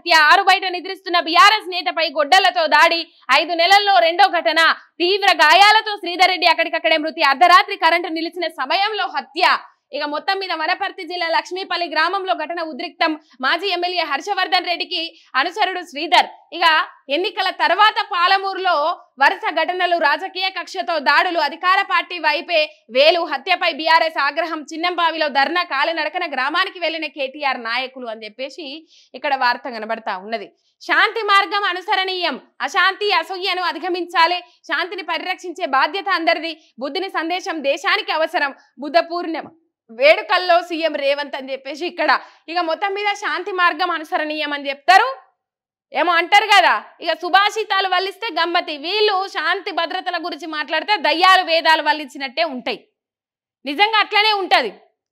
హత్య, ఆరుబయట నిద్రిస్తున్న బీఆర్ఎస్ నేతపై గొడ్డలతో దాడి, 5 నెలల్లో రెండో ఘటన, తీవ్ర గాయాలతో శ్రీధర్ రెడ్డి అక్కడికక్కడే మృతి, అర్ధరాత్రి కరెంటు నిలిచిన సమయంలో హత్య. ఇక మొత్తం మీద వనపర్తి జిల్లా లక్ష్మీపల్లి గ్రామంలో ఘటన ఉద్రిక్తం. మాజీ ఎమ్మెల్యే హర్షవర్ధన్ రెడ్డికి అనుచరుడు శ్రీధర్. ఇక ఎన్నికల తర్వాత పాలమూరులో వరుస ఘటనలు, రాజకీయ కక్షతో దాడులు, అధికార పార్టీ వైపే వేలు, హత్యపై బీఆర్ఎస్ ఆగ్రహం, చిన్నంబావిలో ధర్నా, కాలినడకన గ్రామానికి వెళ్లిన కేటీఆర్ నాయకులు అని చెప్పేసి ఇక్కడ వార్త కనబడతా ఉన్నది. శాంతి మార్గం అనుసరణీయం, అశాంతి అసూయను అధిగమించాలి, శాంతిని పరిరక్షించే బాధ్యత అందరిది, బుద్ధుని సందేశం దేశానికి అవసరం, బుద్ధ పూర్ణిమ వేడుకల్లో సీఎం రేవంత్ అని చెప్పేసి ఇక్కడ. ఇక మొత్తం మీద శాంతి మార్గం అనుసరణీయం అని చెప్తారు, ఏమో అంటారు కదా. ఇక సుభాషితాలు వల్లిస్తే గమ్మతి, వీళ్ళు శాంతి భద్రతల గురించి మాట్లాడితే దయ్యాలు వేదాలు వల్లించినట్టే ఉంటాయి. నిజంగా అట్లనే ఉంటది.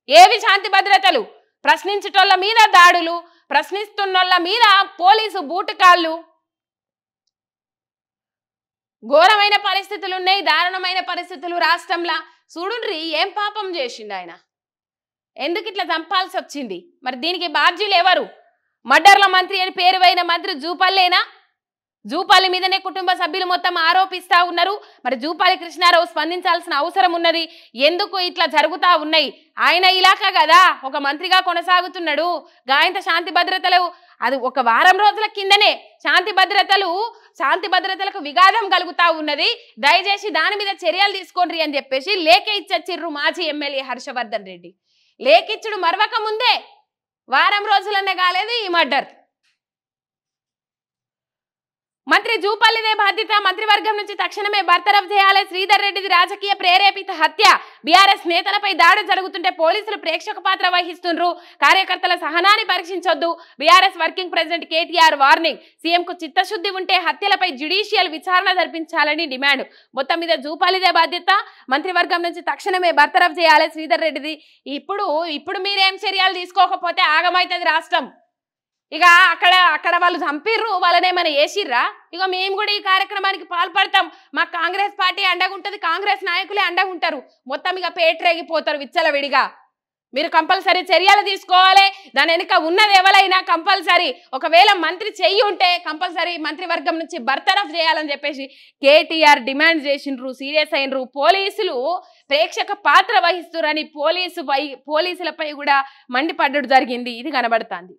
ఏవి శాంతి భద్రతలు? ప్రశ్నించటోళ్ళ మీద దాడులు, ప్రశ్నిస్తున్నోళ్ళ మీద పోలీసు బూటకాళ్ళు, ఘోరమైన పరిస్థితులు ఉన్నాయి, దారుణమైన పరిస్థితులు రాష్ట్రంలో. చూడుండ్రి ఏం పాపం చేసిండు ఆయన, ఎందుకు ఇట్లా చంపాల్సి వచ్చింది? మరి దీనికి బాధ్యులు ఎవరు? మర్డర్ల మంత్రి అని పేరు అయిన మంత్రి జూపల్లేనా? జూపల్లి మీదనే కుటుంబ సభ్యులు మొత్తం ఆరోపిస్తా ఉన్నారు. మరి జూపల్లి కృష్ణారావు స్పందించాల్సిన అవసరం ఉన్నది. ఎందుకు ఇట్లా జరుగుతా ఉన్నాయి? ఆయన ఇలాకా కదా, ఒక మంత్రిగా కొనసాగుతున్నాడు. గాయంత శాంతి భద్రతలు, అది ఒక వారం రోజుల కిందనే శాంతి భద్రతలకు విఘాతం కలుగుతా ఉన్నది, దయచేసి దాని మీద చర్యలు తీసుకోండి అని చెప్పేసి లేఖ ఇచ్చిర్రు మాజీ ఎమ్మెల్యే హర్షవర్ధన్ రెడ్డి. లేఖిచ్చుడు మరవక ముందే వారం రోజులనే కాలేదు ఈ మర్డర్. మంత్రి జూపల్లిదే బాధ్యత, మంత్రివర్గం నుంచి తక్షణమే బర్తరఫ్ చేయాలి. శ్రీధర్ రెడ్డిది రాజకీయ ప్రేరేపిత హత్య, బీఆర్ఎస్ నేతలపై దాడి జరుగుతుంటే పోలీసులు ప్రేక్షక పాత్ర వహిస్తున్నారు, కార్యకర్తల సహనాన్ని పరీక్షించొద్దు, BRS working president KTR warning, సీఎంకు చిత్తశుద్ధి ఉంటే హత్యలపై జ్యుడిషియల్ విచారణ జరిపించాలని డిమాండ్. మొత్తం మీద జూపల్లిదే బాధ్యత, మంత్రివర్గం నుంచి తక్షణమే బర్తరఫ్ చేయాలి శ్రీధర్ రెడ్డిది. ఇప్పుడు మీరేం చర్యలు తీసుకోకపోతే ఆగమైతుంది రాష్ట్రం. ఇక అక్కడ వాళ్ళు చంపిర్రు, వాళ్ళనేమైనా వేసిర్రా? ఇక మేము కూడా ఈ కార్యక్రమానికి పాల్పడతాం, మాకు కాంగ్రెస్ పార్టీ అండగుంటది, కాంగ్రెస్ నాయకులే అండగుంటారు. మొత్తం ఇక పేటరేగిపోతారు విచ్చలవిడిగా. మీరు కంపల్సరీ చర్యలు తీసుకోవాలి. దాని వెనుక ఉన్నది ఎవరైనా కంపల్సరీ, ఒకవేళ మంత్రి చెయ్యి ఉంటే కంపల్సరీ మంత్రివర్గం నుంచి బర్తరఫ్ చేయాలని చెప్పేసి కేటీఆర్ డిమాండ్ చేసిండ్రు, సీరియస్ అయినరు. పోలీసులు ప్రేక్షక పాత్ర వహిస్తురని పోలీసులపై కూడా మండిపడ్డడు జరిగింది. ఇది కనబడుతుంది.